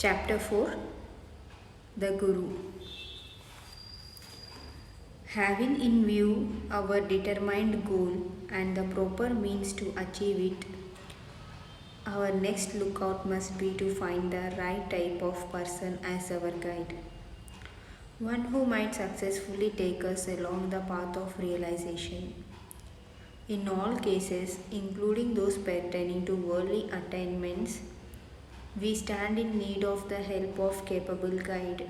Chapter 4, The Guru. Having in view our determined goal and the proper means to achieve it, our next lookout must be to find the right type of person as our guide. One who might successfully take us along the path of realization. In all cases, including those pertaining to worldly attainments, we stand in need of the help of capable guide.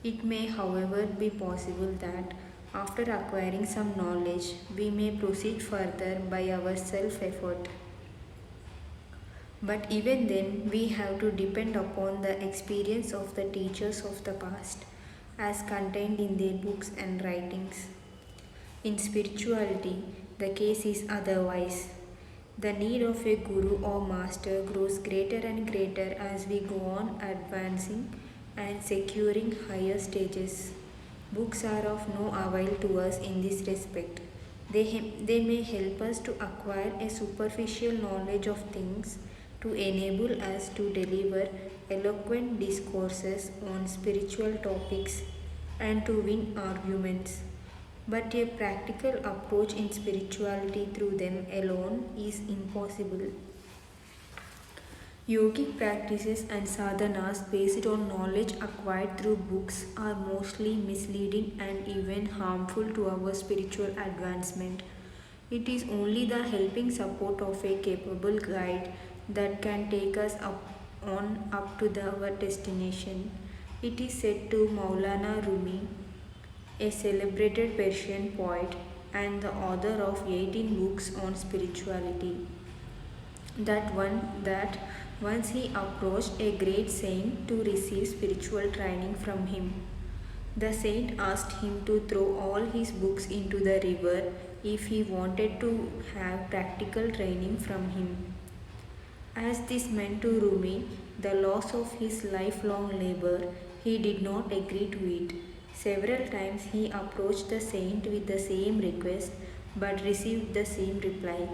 It may, however, be possible that after acquiring some knowledge, we may proceed further by our self-effort. But even then, we have to depend upon the experience of the teachers of the past, as contained in their books and writings. In spirituality, the case is otherwise. The need of a guru or master grows greater and greater as we go on advancing and securing higher stages. Books are of no avail to us in this respect. They may help us to acquire a superficial knowledge of things to enable us to deliver eloquent discourses on spiritual topics and to win arguments. But a practical approach in spirituality through them alone is impossible. Yogic practices and sadhanas based on knowledge acquired through books are mostly misleading and even harmful to our spiritual advancement. It is only the helping support of a capable guide that can take us up to our destination. It is said to Maulana Rumi, a celebrated Persian poet and the author of 18 books on spirituality, that once he approached a great saint to receive spiritual training from him. The saint asked him to throw all his books into the river if he wanted to have practical training from him. As this meant to Rumi the loss of his lifelong labor, he did not agree to it. Several times he approached the saint with the same request but received the same reply.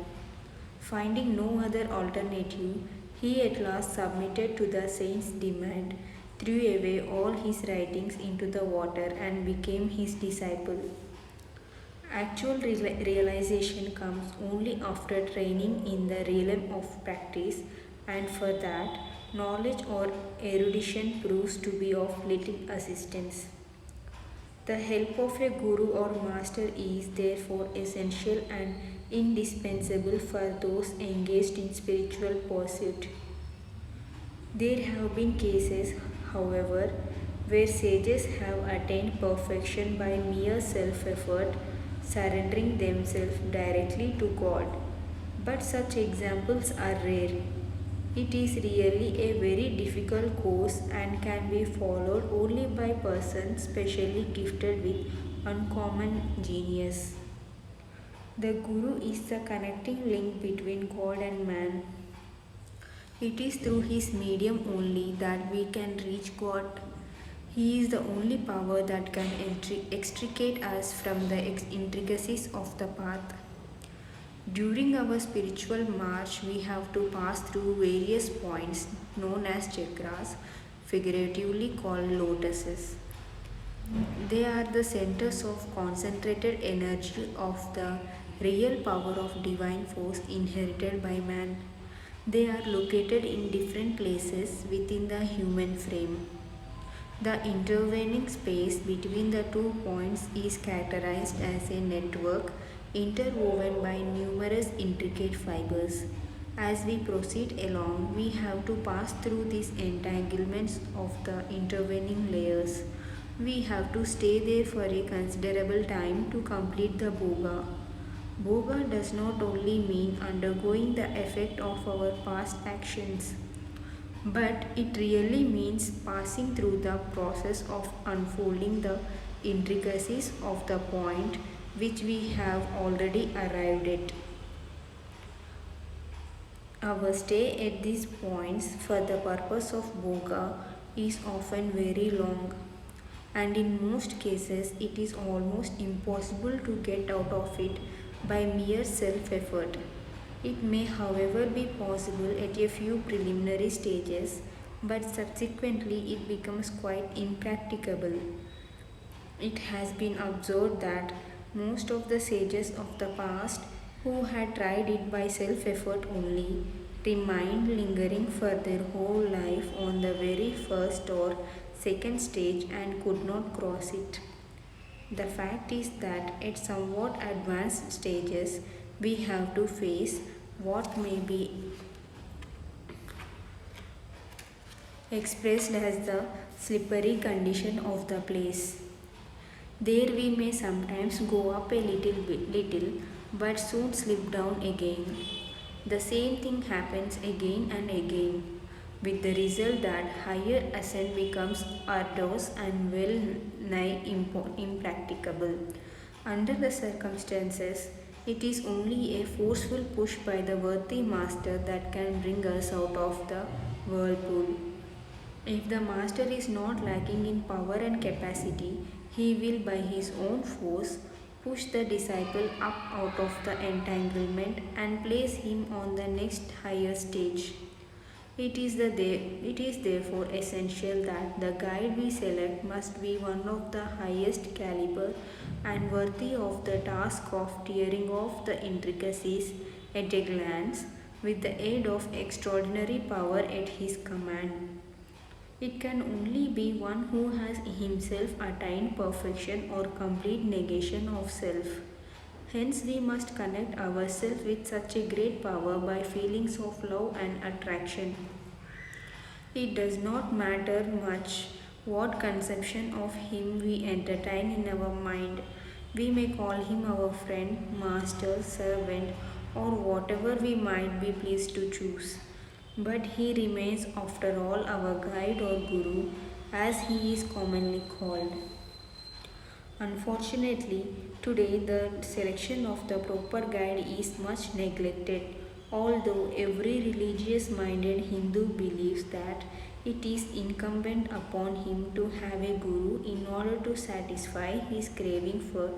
Finding no other alternative, he at last submitted to the saint's demand, threw away all his writings into the water, and became his disciple. Actual realization comes only after training in the realm of practice, and for that, knowledge or erudition proves to be of little assistance. The help of a guru or master is therefore essential and indispensable for those engaged in spiritual pursuit. There have been cases, however, where sages have attained perfection by mere self effort, surrendering themselves directly to God. But such examples are rare. It is really a very difficult course and can be followed only by persons specially gifted with uncommon genius. The Guru is the connecting link between God and man. It is through his medium only that we can reach God. He is the only power that can extricate us from the intricacies of the path. During our spiritual march, we have to pass through various points known as chakras, figuratively called lotuses. They are the centers of concentrated energy of the real power of divine force inherited by man. They are located in different places within the human frame. The intervening space between the 2 points is characterized as a network interwoven by numerous intricate fibers. As we proceed along, we have to pass through these entanglements of the intervening layers. We have to stay there for a considerable time to complete the bhoga. Bhoga does not only mean undergoing the effect of our past actions, but it really means passing through the process of unfolding the intricacies of the point which we have already arrived at. Our stay at these points for the purpose of bhoga is often very long, and in most cases it is almost impossible to get out of it by mere self effort. It may, however, be possible at a few preliminary stages but subsequently it becomes quite impracticable. It has been observed that most of the sages of the past who had tried it by self effort only remained lingering for their whole life on the very first or second stage and could not cross it. The fact is that at somewhat advanced stages, we have to face what may be expressed as the slippery condition of the place. There we may sometimes go up a little, but soon slip down again. The same thing happens again and again, with the result that higher ascent becomes arduous and well nigh impracticable. Under the circumstances, it is only a forceful push by the worthy master that can bring us out of the whirlpool. If the master is not lacking in power and capacity, he will by his own force push the disciple up out of the entanglement and place him on the next higher stage. It is therefore essential that the guide we select must be one of the highest caliber and worthy of the task of tearing off the intricacies at a glance with the aid of extraordinary power at his command. It can only be one who has himself attained perfection or complete negation of self. Hence, we must connect ourselves with such a great power by feelings of love and attraction. It does not matter much what conception of him we entertain in our mind. We may call him our friend, master, servant, or whatever we might be pleased to choose. But he remains, after all, our guide or guru, as he is commonly called. Unfortunately, today the selection of the proper guide is much neglected, although every religious minded Hindu believes that it is incumbent upon him to have a guru in order to satisfy his craving for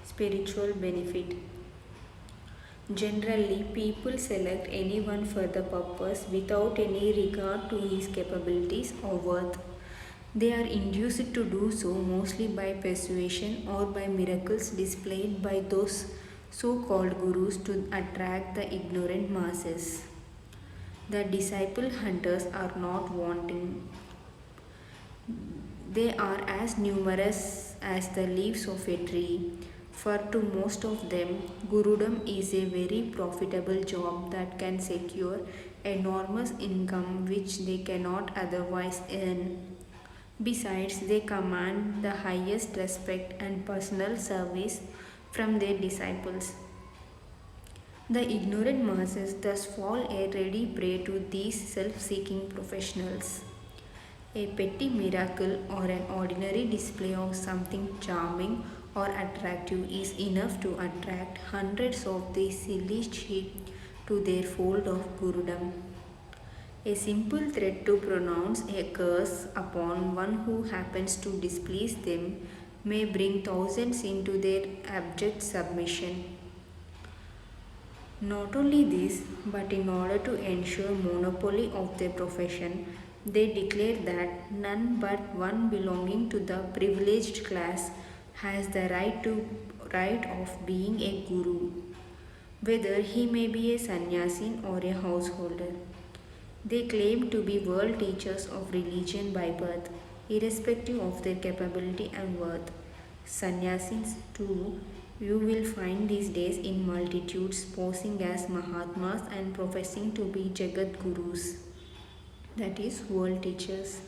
spiritual benefit. Generally, people select anyone for the purpose without any regard to his capabilities or worth. They are induced to do so mostly by persuasion or by miracles displayed by those so called gurus to attract the ignorant masses. The disciple hunters are not wanting. They are as numerous as the leaves of a tree. For to most of them, Gurudom is a very profitable job that can secure enormous income which they cannot otherwise earn. Besides, they command the highest respect and personal service from their disciples. The ignorant masses thus fall a ready prey to these self seeking professionals. A petty miracle or an ordinary display of something charming or attractive is enough to attract hundreds of these silly sheep to their fold of Gurudom. A simple threat to pronounce a curse upon one who happens to displease them may bring thousands into their abject submission. Not only this, but in order to ensure monopoly of their profession, they declare that none but one belonging to the privileged class has the right of being a guru, whether he may be a sannyasin or a householder. They claim to be world teachers of religion by birth, irrespective of their capability and worth. Sannyasins, too, you will find these days in multitudes posing as Mahatmas and professing to be Jagat Gurus, that is, world teachers.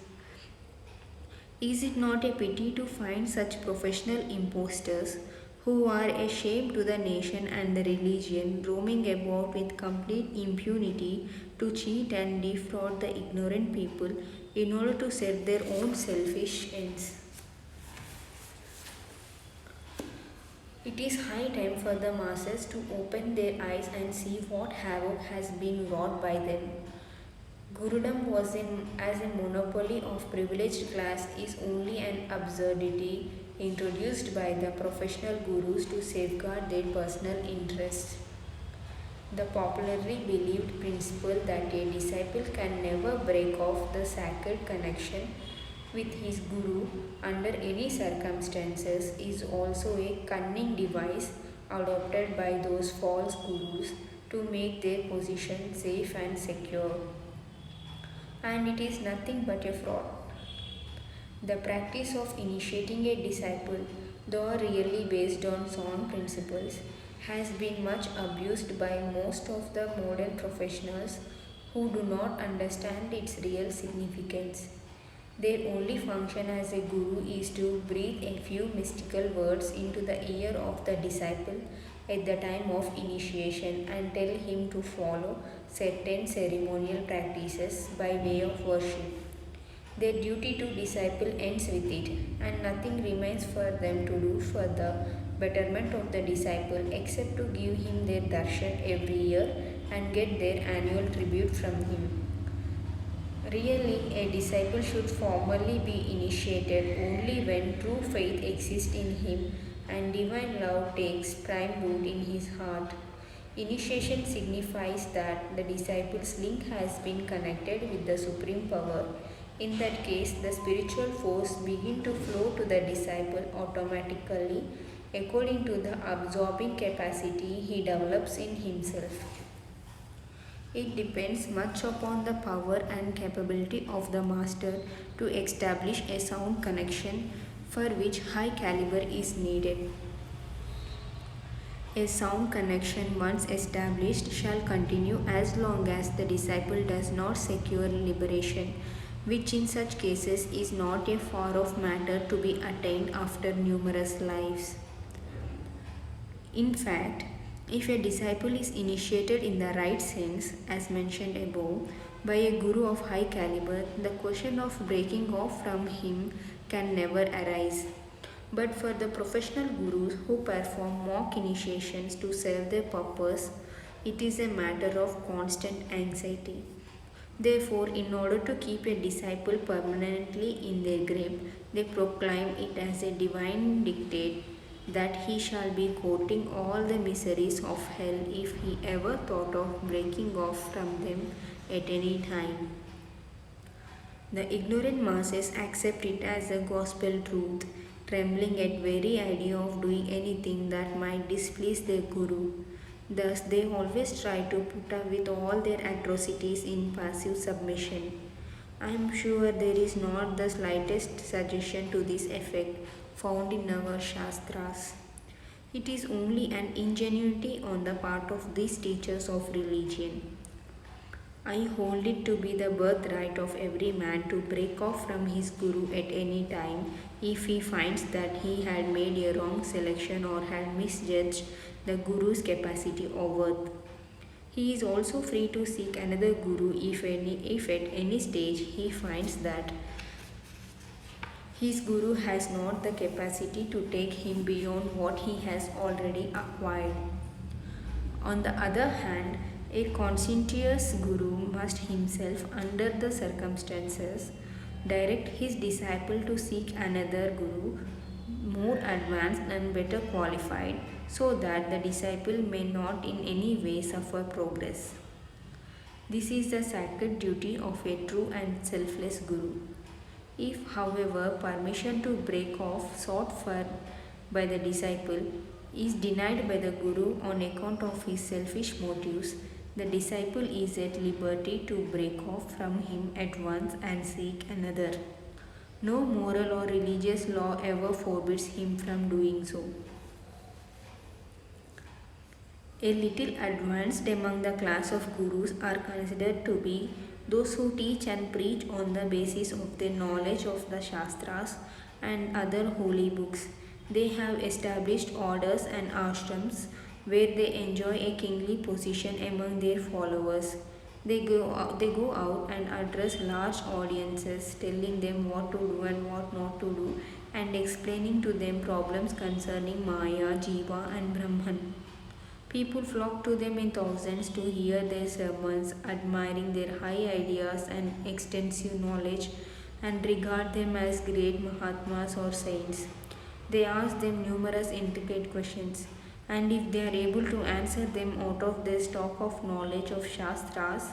Is it not a pity to find such professional impostors who are a shame to the nation and the religion roaming about with complete impunity to cheat and defraud the ignorant people in order to serve their own selfish ends? It is high time for the masses to open their eyes and see what havoc has been wrought by them. Gurudom as a monopoly of privileged class is only an absurdity introduced by the professional gurus to safeguard their personal interests. The popularly believed principle that a disciple can never break off the sacred connection with his guru under any circumstances is also a cunning device adopted by those false gurus to make their position safe and secure. And it is nothing but a fraud. The practice of initiating a disciple, though really based on sound principles, has been much abused by most of the modern professionals who do not understand its real significance. Their only function as a guru is to breathe a few mystical words into the ear of the disciple at the time of initiation and tell him to follow certain ceremonial practices by way of worship. Their duty to disciple ends with it, and nothing remains for them to do for the betterment of the disciple except to give him their darshan every year and get their annual tribute from him. Really, a disciple should formally be initiated only when true faith exists in him and divine love takes prime root in his heart. Initiation signifies that the disciple's link has been connected with the supreme power. In that case, the spiritual force begins to flow to the disciple automatically according to the absorbing capacity he develops in himself. It depends much upon the power and capability of the master to establish a sound connection for which high caliber is needed. A sound connection once established shall continue as long as the disciple does not secure liberation, which in such cases is not a far off matter to be attained after numerous lives. In fact, if a disciple is initiated in the right sense, as mentioned above, by a guru of high caliber, the question of breaking off from him can never arise. But for the professional gurus who perform mock initiations to serve their purpose, it is a matter of constant anxiety. Therefore, in order to keep a disciple permanently in their grip, they proclaim it as a divine dictate that he shall be courting all the miseries of hell if he ever thought of breaking off from them at any time. The ignorant masses accept it as a gospel truth, trembling at very idea of doing anything that might displease their guru. Thus, they always try to put up with all their atrocities in passive submission. I am sure there is not the slightest suggestion to this effect found in our Shastras. It is only an ingenuity on the part of these teachers of religion. I hold it to be the birthright of every man to break off from his guru at any time if he finds that he had made a wrong selection or had misjudged the guru's capacity or worth. He is also free to seek another guru if at any stage he finds that his guru has not the capacity to take him beyond what he has already acquired. On the other hand, a conscientious guru must himself, under the circumstances, direct his disciple to seek another guru more advanced and better qualified so that the disciple may not in any way suffer progress. This is the sacred duty of a true and selfless guru. If, however, permission to break off sought for by the disciple is denied by the guru on account of his selfish motives, the disciple is at liberty to break off from him at once and seek another. No moral or religious law ever forbids him from doing so. A little advanced among the class of gurus are considered to be those who teach and preach on the basis of their knowledge of the Shastras and other holy books. They have established orders and ashrams where they enjoy a kingly position among their followers. They go out and address large audiences, telling them what to do and what not to do, and explaining to them problems concerning Maya, Jiva, and Brahman. People flock to them in thousands to hear their sermons, admiring their high ideas and extensive knowledge, and regard them as great Mahatmas or saints. They ask them numerous intricate questions. And if they are able to answer them out of their stock of knowledge of Shastras,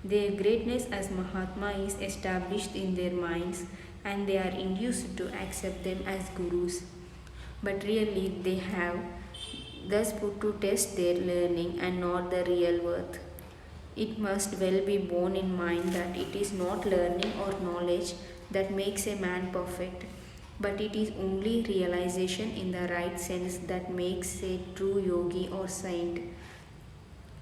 their greatness as Mahatma is established in their minds and they are induced to accept them as gurus. But really, they have thus put to test their learning and not the real worth. It must well be borne in mind that it is not learning or knowledge that makes a man perfect, but it is only realization in the right sense that makes a true yogi or saint.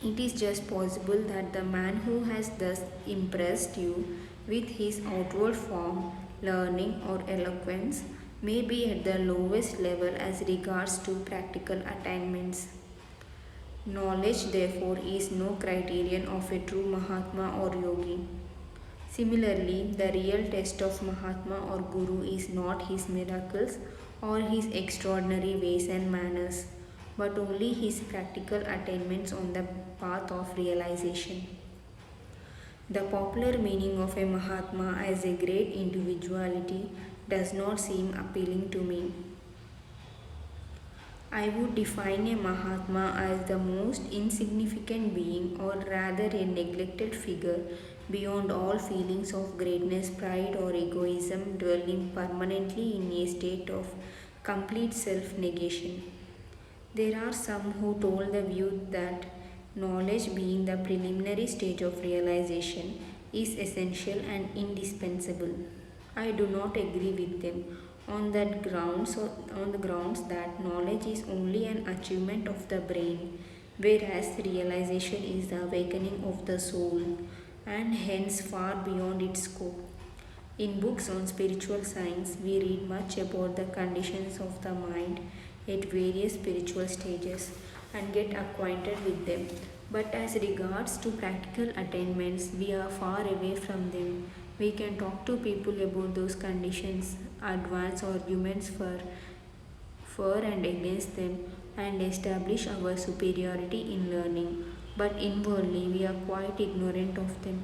It is just possible that the man who has thus impressed you with his outward form, learning, or eloquence may be at the lowest level as regards to practical attainments. Knowledge, therefore, is no criterion of a true Mahatma or yogi. Similarly, the real test of Mahatma or Guru is not his miracles or his extraordinary ways and manners, but only his practical attainments on the path of realization. The popular meaning of a Mahatma as a great individuality does not seem appealing to me. I would define a Mahatma as the most insignificant being, or rather a neglected figure, beyond all feelings of greatness, pride, or egoism, dwelling permanently in a state of complete self negation. There are some who hold the view that knowledge, being the preliminary stage of realization, is essential and indispensable. I do not agree with them on the grounds that knowledge is only an achievement of the brain, whereas realization is the awakening of the soul, and hence far beyond its scope. In books on spiritual science, we read much about the conditions of the mind at various spiritual stages and get acquainted with them. But as regards to practical attainments, we are far away from them. We can talk to people about those conditions, advance arguments for and against them, and establish our superiority in learning. But inwardly, we are quite ignorant of them.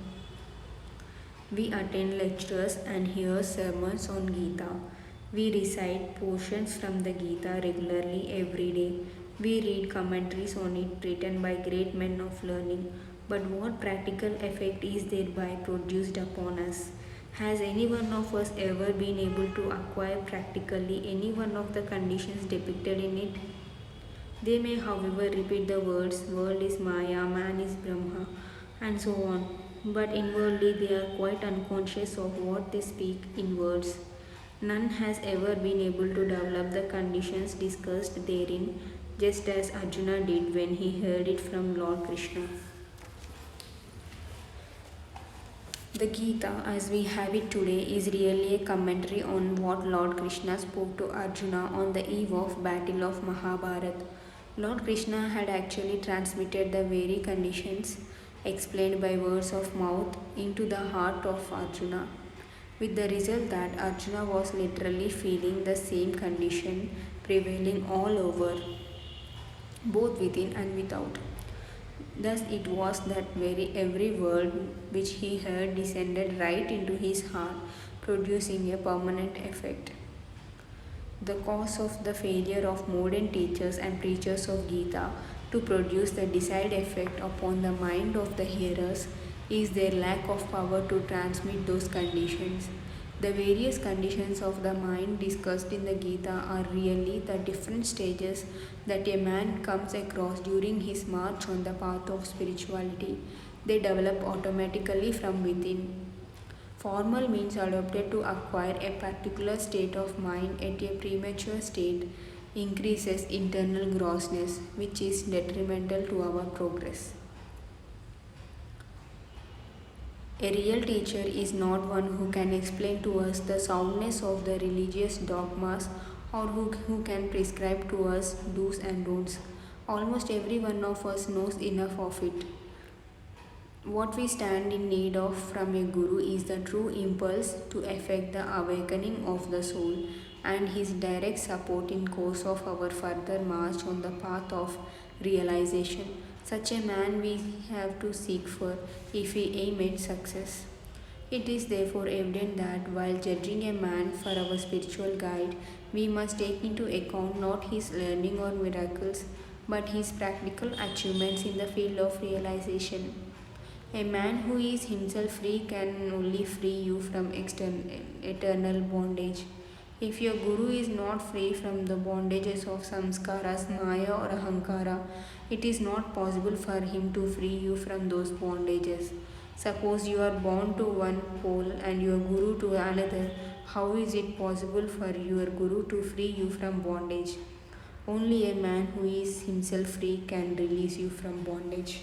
We attend lectures and hear sermons on Gita. We recite portions from the Gita regularly every day. We read commentaries on it written by great men of learning. But what practical effect is thereby produced upon us? Has any one of us ever been able to acquire practically any one of the conditions depicted in it? They may, however, repeat the words, world is Maya, man is Brahma, and so on. But inwardly, they are quite unconscious of what they speak in words. None has ever been able to develop the conditions discussed therein, just as Arjuna did when he heard it from Lord Krishna. The Gita, as we have it today, is really a commentary on what Lord Krishna spoke to Arjuna on the eve of battle of Mahabharata. Lord Krishna had actually transmitted the very conditions explained by words of mouth into the heart of Arjuna, with the result that Arjuna was literally feeling the same condition prevailing all over, both within and without. Thus it was that every word which he heard descended right into his heart, producing a permanent effect. The cause of the failure of modern teachers and preachers of Gita to produce the desired effect upon the mind of the hearers is their lack of power to transmit those conditions. The various conditions of the mind discussed in the Gita are really the different stages that a man comes across during his march on the path of spirituality. They develop automatically from within. Formal means adopted to acquire a particular state of mind at a premature state increases internal grossness, which is detrimental to our progress. A real teacher is not one who can explain to us the soundness of the religious dogmas or who can prescribe to us do's and don'ts. Almost every one of us knows enough of it. What we stand in need of from a guru is the true impulse to effect the awakening of the soul and his direct support in course of our further march on the path of realization. Such a man we have to seek for if we aim at success. It is therefore evident that while judging a man for our spiritual guide, we must take into account not his learning or miracles, but his practical achievements in the field of realization. A man who is himself free can only free you from eternal bondage. If your guru is not free from the bondages of samskaras, maya, or ahankara, it is not possible for him to free you from those bondages. Suppose you are born to one pole and your guru to another, how is it possible for your guru to free you from bondage? Only a man who is himself free can release you from bondage.